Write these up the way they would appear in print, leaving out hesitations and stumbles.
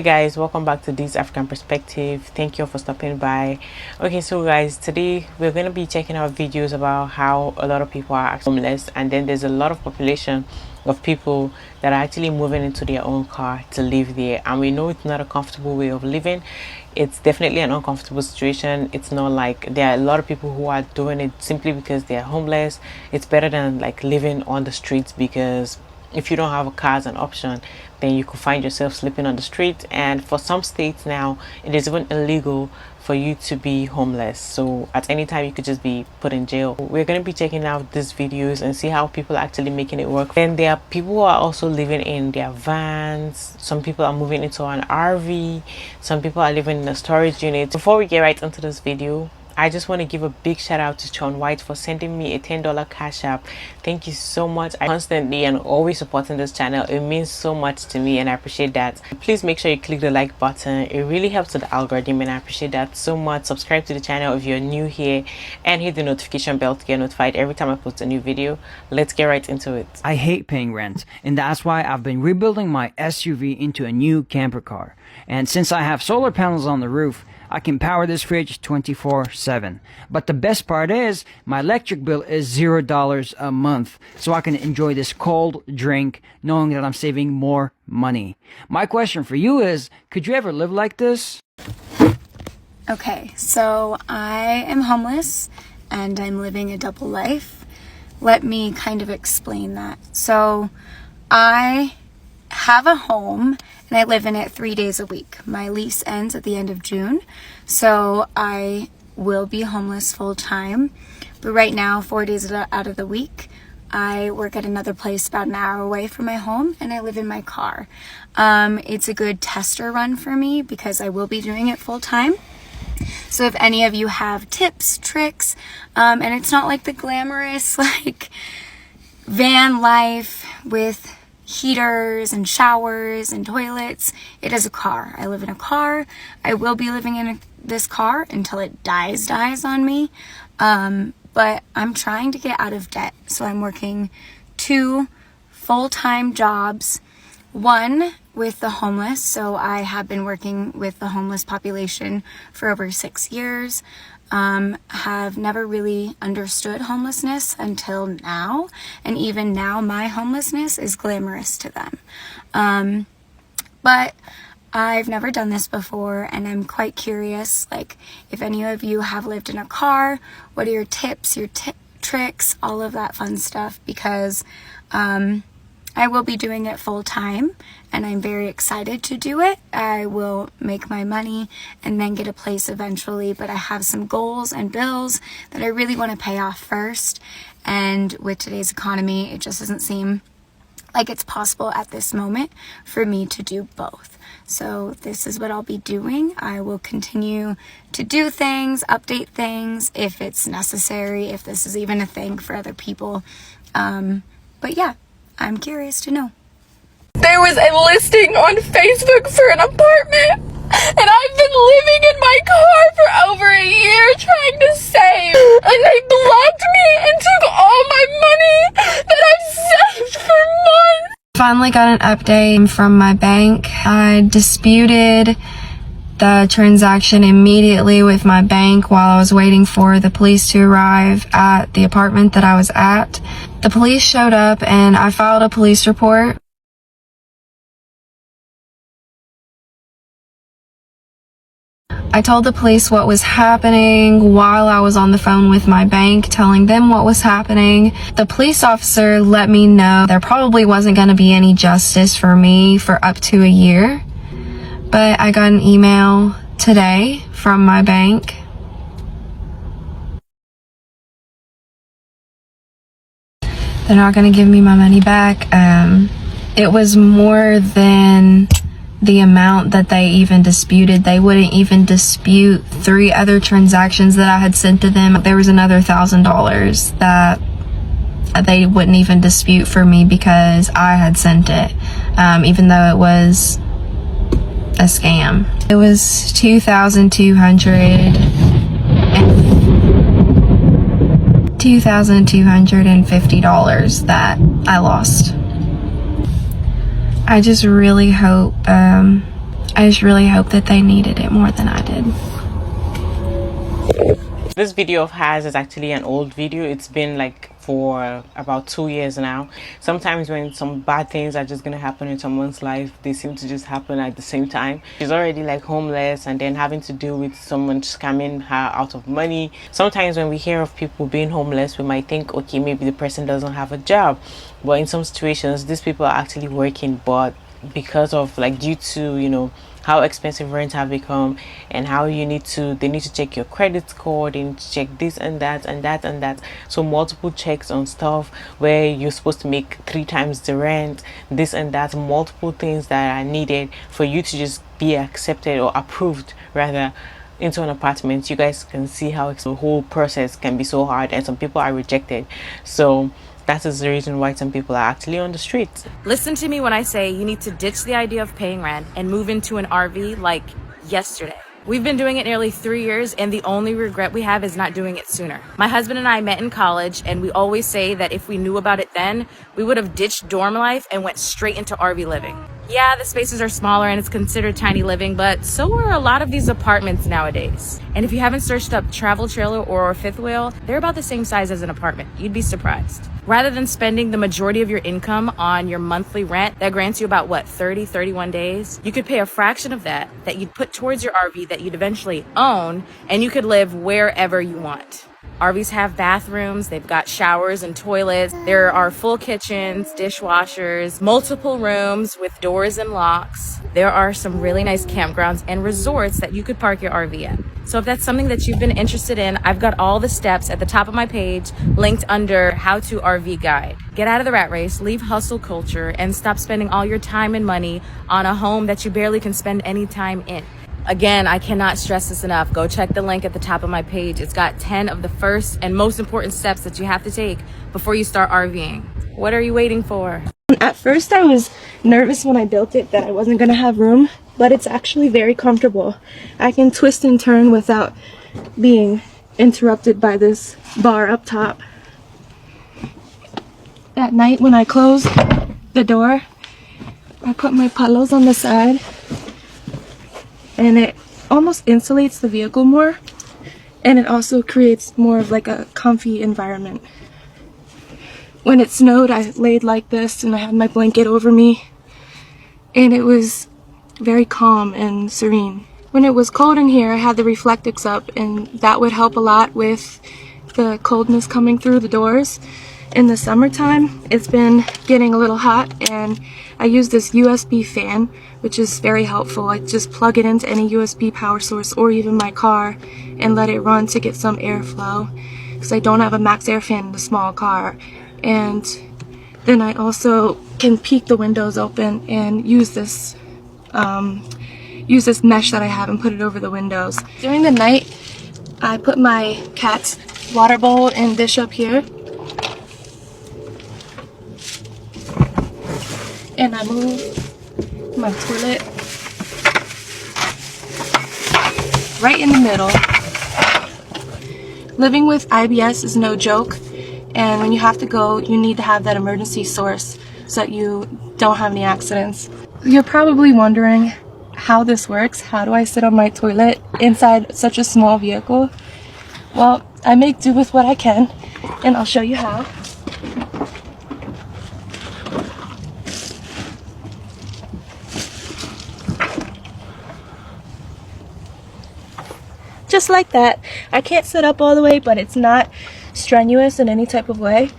Hey guys, welcome back to This African Perspective. Thank you for stopping by. Okay, so guys, today we're going to be checking out videos about how a lot of people are homeless, and then there's a lot of population of people that are actually moving into their own car to live there. And we know it's not a comfortable way of living. It's definitely an uncomfortable situation. It's not like there are a lot of people who are doing it simply because they're homeless. It's better than like living on the streets, because if you don't have a car as an option, then you could find yourself sleeping on the street. And for some states now, it is even illegal for you to be homeless. So at any time you could just be put in jail. We're going to be checking out these videos and see how people are actually making it work. And there are people who are also living in their vans. Some people are moving into an RV. Some people are living in a storage unit. Before we get right into this video, I just want to give a big shout out to Sean White for sending me a $10 cash app. Thank you so much. I constantly and always supporting this channel. It means so much to me and I appreciate that. Please make sure you click the like button. It really helps with the algorithm and I appreciate that so much. Subscribe to the channel if you're new here and hit the notification bell to get notified every time I post a new video. Let's get right into it. I hate paying rent, and that's why I've been rebuilding my SUV into a new camper car. And since I have solar panels on the roof, I can power this fridge 24/7. But the best part is, my electric bill is $0 a month, so I can enjoy this cold drink knowing that I'm saving more money. My question for you is, could you ever live like this? Okay, so I am homeless and I'm living a double life. Let me kind of explain that. So I have a home and I live in it 3 days a week. My lease ends at the end of June, so I will be homeless full time. But right now, 4 days out of the week, I work at another place about an hour away from my home and I live in my car. It's a good tester run for me because I will be doing it full time. So if any of you have tips, tricks, and it's not like the glamorous like van life with heaters and showers and toilets. It is a car. I live in a car. I will be living in this car until it dies on me. But I'm trying to get out of debt. So I'm working 2 full-time jobs. One with the homeless. So I have been working with the homeless population for over 6 years. Have never really understood homelessness until now, and even now my homelessness is glamorous to them. But I've never done this before and I'm quite curious, like if any of you have lived in a car, what are your tips, your tricks, all of that fun stuff, because I will be doing it full time and I'm very excited to do it. I will make my money and then get a place eventually, but I have some goals and bills that I really want to pay off first. And with today's economy, it just doesn't seem like it's possible at this moment for me to do both. So this is what I'll be doing. I will continue to do things, update things if it's necessary, if this is even a thing for other people. But yeah, I'm curious to know. There was a listing on Facebook for an apartment, and I've been living in my car for over a year trying to save, and they blocked me and took all my money that I've saved for months. Finally got an update from my bank. I disputed the transaction immediately with my bank while I was waiting for the police to arrive at the apartment that I was at. The police showed up and I filed a police report. I told the police what was happening while I was on the phone with my bank, telling them what was happening. The police officer let me know there probably wasn't going to be any justice for me for up to a year. But I got an email today from my bank. They're not going to give me my money back. It was more than the amount that they even disputed. They wouldn't even dispute 3 other transactions that I had sent to them. There was another $1,000 that they wouldn't even dispute for me because I had sent it, even though it was a scam. It was $2,250 that I lost. I just really hope I just really hope that they needed it more than I did. This video of hers is actually an old video. It's been like for about 2 years now. Sometimes when some bad things are just gonna happen in someone's life, they seem to just happen at the same time. She's already like homeless and then having to deal with someone scamming her out of money. Sometimes when we hear of people being homeless, we might think, okay, maybe the person doesn't have a job, but in some situations these people are actually working, but because of like due to, you know, how expensive rents have become and how they need to check your credit score, they need to check this and that and that and that, so multiple checks on stuff where you're supposed to make 3 times the rent, this and that, multiple things that are needed for you to just be accepted or approved rather into an apartment. You guys can see how the whole process can be so hard and some people are rejected. So that is the reason why some people are actually on the streets. Listen to me when I say you need to ditch the idea of paying rent and move into an RV like yesterday. We've been doing it nearly 3 years, and the only regret we have is not doing it sooner. My husband and I met in college, and we always say that if we knew about it then, we would have ditched dorm life and went straight into RV living. Yeah, the spaces are smaller and it's considered tiny living, but so are a lot of these apartments nowadays. And if you haven't searched up travel trailer or fifth wheel, they're about the same size as an apartment. You'd be surprised. Rather than spending the majority of your income on your monthly rent that grants you about 31 days, you could pay a fraction of that you'd put towards your RV that you'd eventually own, and you could live wherever you want. RVs have bathrooms, they've got showers and toilets, there are full kitchens, dishwashers, multiple rooms with doors and locks. There are some really nice campgrounds and resorts that you could park your RV at. So if that's something that you've been interested in, I've got all the steps at the top of my page linked under How to RV Guide. Get out of the rat race, leave hustle culture, and stop spending all your time and money on a home that you barely can spend any time in. Again, I cannot stress this enough. Go check the link at the top of my page. It's got 10 of the first and most important steps that you have to take before you start RVing. What are you waiting for? At first I was nervous when I built it that I wasn't going to have room, but it's actually very comfortable. I can twist and turn without being interrupted by this bar up top. At night when I close the door, I put my pillows on the side, and it almost insulates the vehicle more, and it also creates more of like a comfy environment. When it snowed, I laid like this and I had my blanket over me, and it was very calm and serene. When it was cold in here, I had the Reflectix up, and that would help a lot with the coldness coming through the doors. In the summertime, it's been getting a little hot, and I use this USB fan, which is very helpful. I just plug it into any USB power source or even my car and let it run to get some airflow, because I don't have a max air fan in the small car. And then I also can peek the windows open and use this mesh that I have and put it over the windows. During the night, I put my cat's water bowl and dish up here, and I move my toilet right in the middle. Living with IBS is no joke, and when you have to go, you need to have that emergency source so that you don't have any accidents. You're probably wondering how this works. How do I sit on my toilet inside such a small vehicle? Well, I make do with what I can, and I'll show you how. Just like that. I can't sit up all the way, but it's not strenuous in any type of way.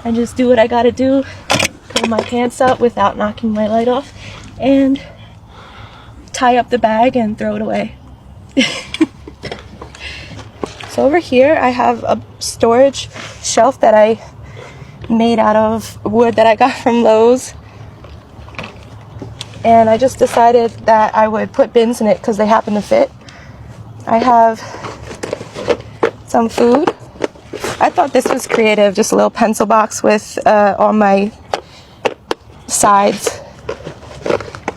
I just do what I gotta do, pull my pants up without knocking my light off, and tie up the bag and throw it away. So over here I have a storage shelf that I made out of wood that I got from Lowe's, and I just decided that I would put bins in it because they happen to fit. I have some food. I thought this was creative, just a little pencil box with all my sides,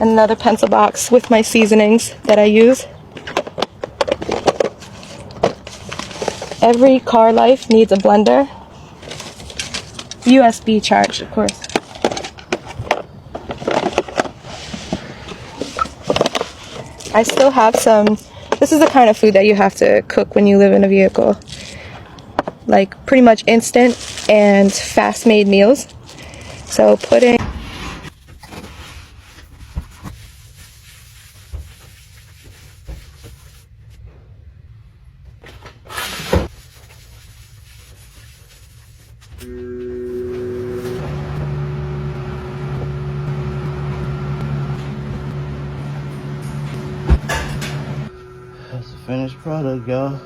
and another pencil box with my seasonings that I use. Every car life needs a blender. USB charged, of course. I still have some. This is the kind of food that you have to cook when you live in a vehicle. Like pretty much instant and fast made meals. So putting That's the finished product, y'all.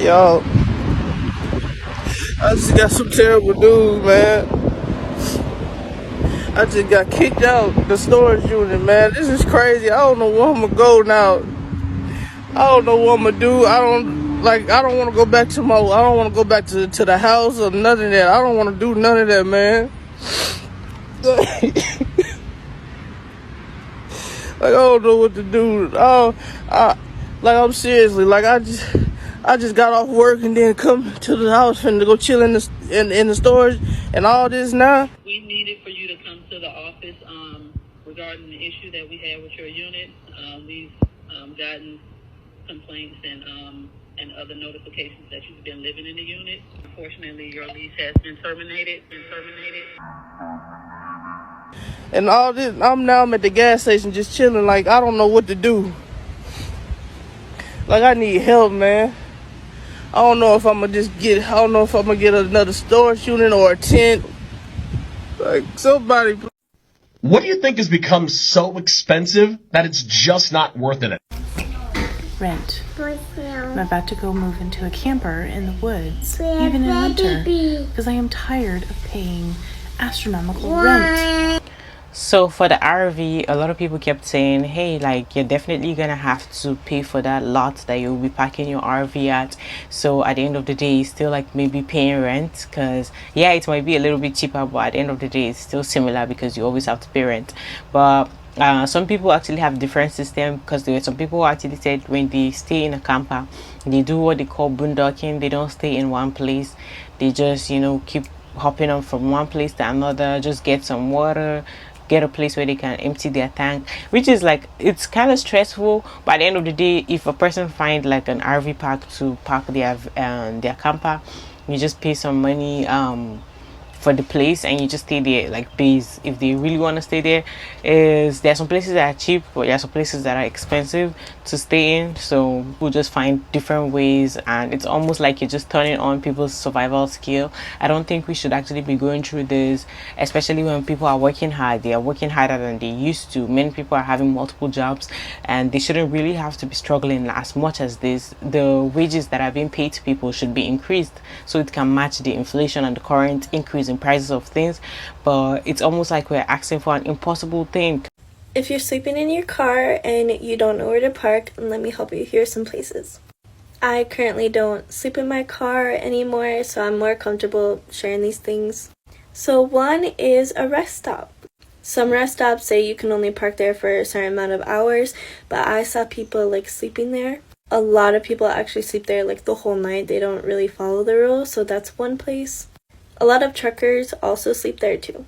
Yo, I just got some terrible news, man. I just got kicked out the storage unit, man. This is crazy. I don't know where I'm gonna go now. I don't know what I'm gonna do. I don't want to go back to I don't want to go back to the house or none of that. I don't want to do none of that, man. Like, I don't know what to do. I'm seriously, like, I just got off work and then come to the house and to go chill in the storage and all this now. We needed for you to come to the office regarding the issue that we had with your unit. We've gotten complaints and other notifications that you've been living in the unit. Unfortunately, your lease has been terminated. And all this, I'm at the gas station just chilling. Like, I don't know what to do. Like, I need help, man. I don't know if I'm gonna get another storage unit or a tent. Like, somebody. What do you think has become so expensive that it's just not worth it? Rent. I'm about to go move into a camper in the woods, even in winter, because I am tired of paying astronomical rent. So for the RV, a lot of people kept saying, hey, like, you're definitely gonna have to pay for that lot that you'll be parking your RV at. So at the end of the day, it's still like maybe paying rent, because yeah, it might be a little bit cheaper, but at the end of the day, it's still similar because you always have to pay rent. But some people actually have different system, because there were some people who actually said when they stay in a camper, they do what they call boondocking. They don't stay in one place. They just, you know, keep hopping on from one place to another, just get some water, get a place where they can empty their tank, which is like, it's kind of stressful. But at the end of the day, if a person find like an RV park to park their camper, you just pay some money for the place and you just stay there like base. If they really want to stay there are some places that are cheap, but there are some places that are expensive to stay in, so we'll just find different ways, and it's almost like you're just turning on people's survival skill. I don't think we should actually be going through this, especially when people are working hard. They are working harder than they used to. Many people are having multiple jobs and they shouldn't really have to be struggling as much as this. The wages that are being paid to people should be increased so it can match the inflation and the current increase in prices of things, but it's almost like we're asking for an impossible thing. If you're sleeping in your car and you don't know where to park, let me help you. Here are some places. I currently don't sleep in my car anymore, so I'm more comfortable sharing these things. So one is a rest stop. Some rest stops say you can only park there for a certain amount of hours, but I saw people like sleeping there. A lot of people actually sleep there like the whole night. They don't really follow the rules, so that's one place. A lot of truckers also sleep there too.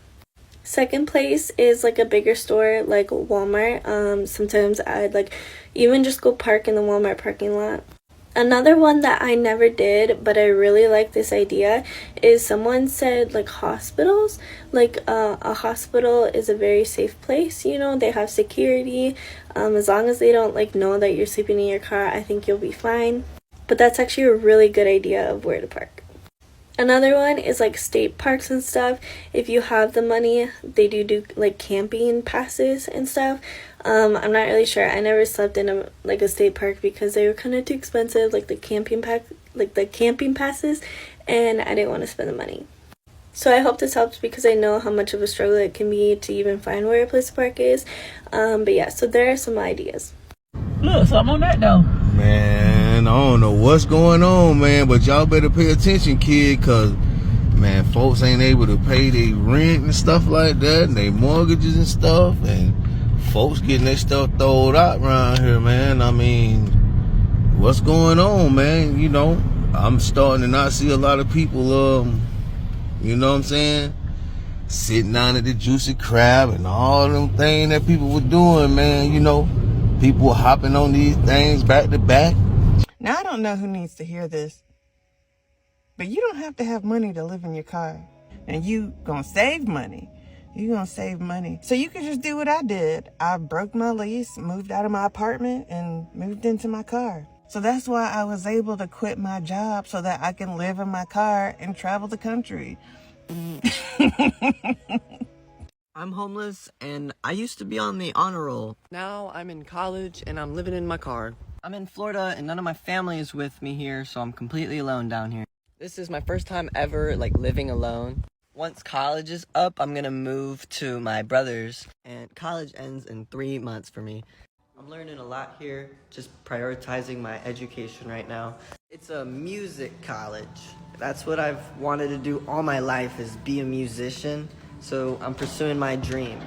Second place is like a bigger store like Walmart. Sometimes I'd like even just go park in the Walmart parking lot. Another one that I never did, but I really like this idea, is someone said like hospitals. Like a hospital is a very safe place, you know, they have security. As long as they don't like know that you're sleeping in your car, I think you'll be fine. But that's actually a really good idea of where to park. Another one is like state parks and stuff. If you have the money, they do like camping passes and stuff. I'm not really sure. I never slept in a state park because they were kind of too expensive, like the camping passes, and I didn't want to spend the money. So I hope this helps because I know how much of a struggle it can be to even find where a place to park is. But yeah, so there are some ideas. Look, something on that though. Man, I don't know what's going on, man, but y'all better pay attention, kid, cause man, folks ain't able to pay their rent and stuff like that, and their mortgages and stuff, and folks getting their stuff thrown out around here, man. I mean, what's going on, man? You know, I'm starting to not see a lot of people, you know what I'm saying, sitting down at the Juicy Crab and all them things that people were doing, man. You know, people were hopping on these things back to back. Now, I don't know who needs to hear this, but you don't have to have money to live in your car. And you gonna save money. You gonna save money. So you can just do what I did. I broke my lease, moved out of my apartment, and moved into my car. So that's why I was able to quit my job so that I can live in my car and travel the country. I'm homeless, and I used to be on the honor roll. Now I'm in college, and I'm living in my car. I'm in Florida, and none of my family is with me here, so I'm completely alone down here. This is my first time ever, living alone. Once college is up, I'm gonna move to my brother's, and college ends in 3 months for me. I'm learning a lot here, just prioritizing my education right now. It's a music college. That's what I've wanted to do all my life, is be a musician, so I'm pursuing my dream.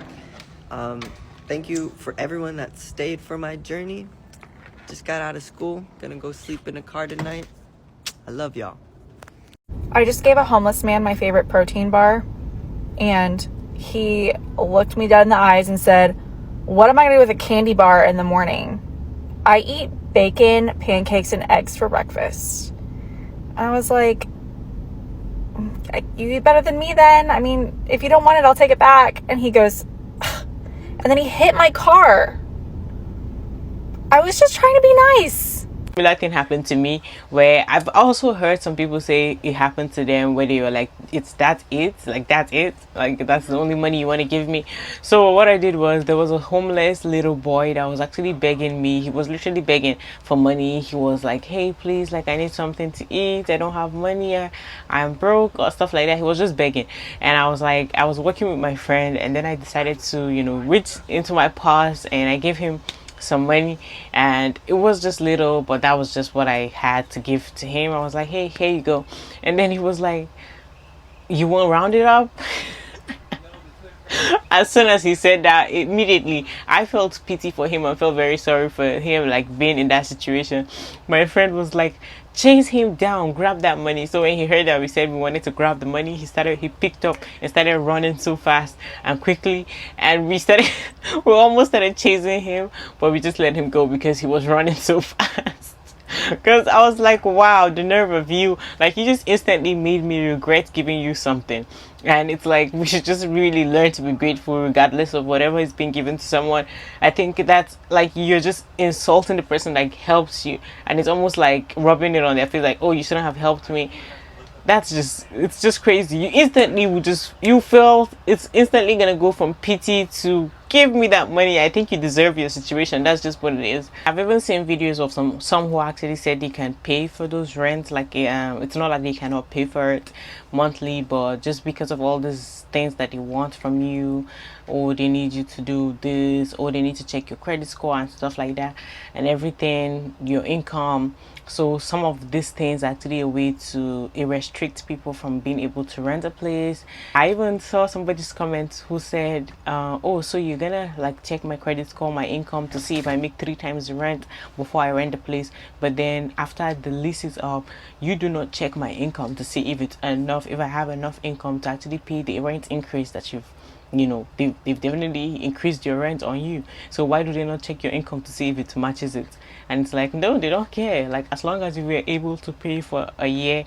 Thank you for everyone that stayed for my journey. Just got out of school, gonna go sleep in a car tonight. I love y'all. I just gave a homeless man my favorite protein bar, and he looked me dead in the eyes and said, "What am I going to do with a candy bar in the morning? I eat bacon, pancakes, and eggs for breakfast." I was like, "You eat better than me then. I mean, if you don't want it, I'll take it back." And he goes, ugh. And then he hit my car. I was just trying to be nice. Similar thing happened to me, where I've also heard some people say it happened to them where they were like, that's it, like that's the only money you want to give me. So what I did was, there was a homeless little boy that was actually begging me. He was literally begging for money. He was like, "Hey, please, I need something to eat, I don't have money, I'm broke," or stuff like that. He was just begging, and I was like, I was working with my friend, and then I decided to reach into my purse, and I gave him some money, and it was just little, but that was just what I had to give to him. I was like, "Hey, here you go." And then he was like, "You won't round it up?" As soon as he said that, immediately I felt pity for him. I felt very sorry for him, being in that situation. My friend was like, "Chase him down, grab that money." So when he heard that we said we wanted to grab the money, he picked up and started running so fast and quickly, and we almost started chasing him, but we just let him go because he was running so fast. Because I was like, wow, the nerve of you. You just instantly made me regret giving you something. And it's like, we should just really learn to be grateful regardless of whatever is being given to someone. I think that's you're just insulting the person that helps you, and it's almost like rubbing it on their face, "Oh, you shouldn't have helped me." It's just crazy. You instantly you feel it's instantly gonna go from pity to, "Give me that money, I think you deserve your situation." That's just what it is. I've even seen videos of some who actually said they can pay for those rents. It's not like they cannot pay for it monthly, but just because of all these things that they want from you, or they need you to do this, or they need to check your credit score and stuff like that, and everything, your income. So some of these things are actually a way to restrict people from being able to rent a place. I even saw somebody's comment who said, "Oh, so you're gonna check my credit score, my income, to see if I make 3 times the rent before I rent the place, but then after the lease is up, you do not check my income to see if it's enough, if I have enough income to actually pay the rent increase that they've definitely increased your rent on you. So why do they not check your income to see if it matches it?" And it's like, no, they don't care. As long as you were able to pay for a year,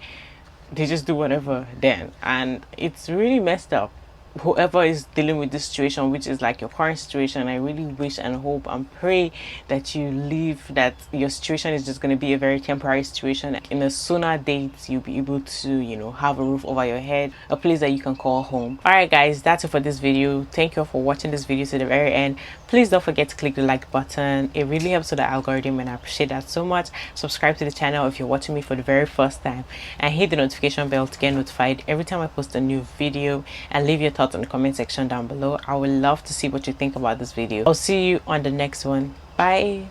they just do whatever then. And it's really messed up. Whoever is dealing with this situation, which is your current situation, I really wish and hope and pray that you leave, that your situation is just going to be a very temporary situation. In a sooner date, you'll be able to have a roof over your head, a place that you can call home. All right guys, that's it for this video. Thank you for watching this video to the very end. Please don't forget to click the like button. It really helps with the algorithm, and I appreciate that so much. Subscribe to the channel if you're watching me for the very first time, and hit the notification bell to get notified every time I post a new video, and leave your thoughts in the comment section down below. I would love to see what you think about this video. I'll see you on the next one. Bye.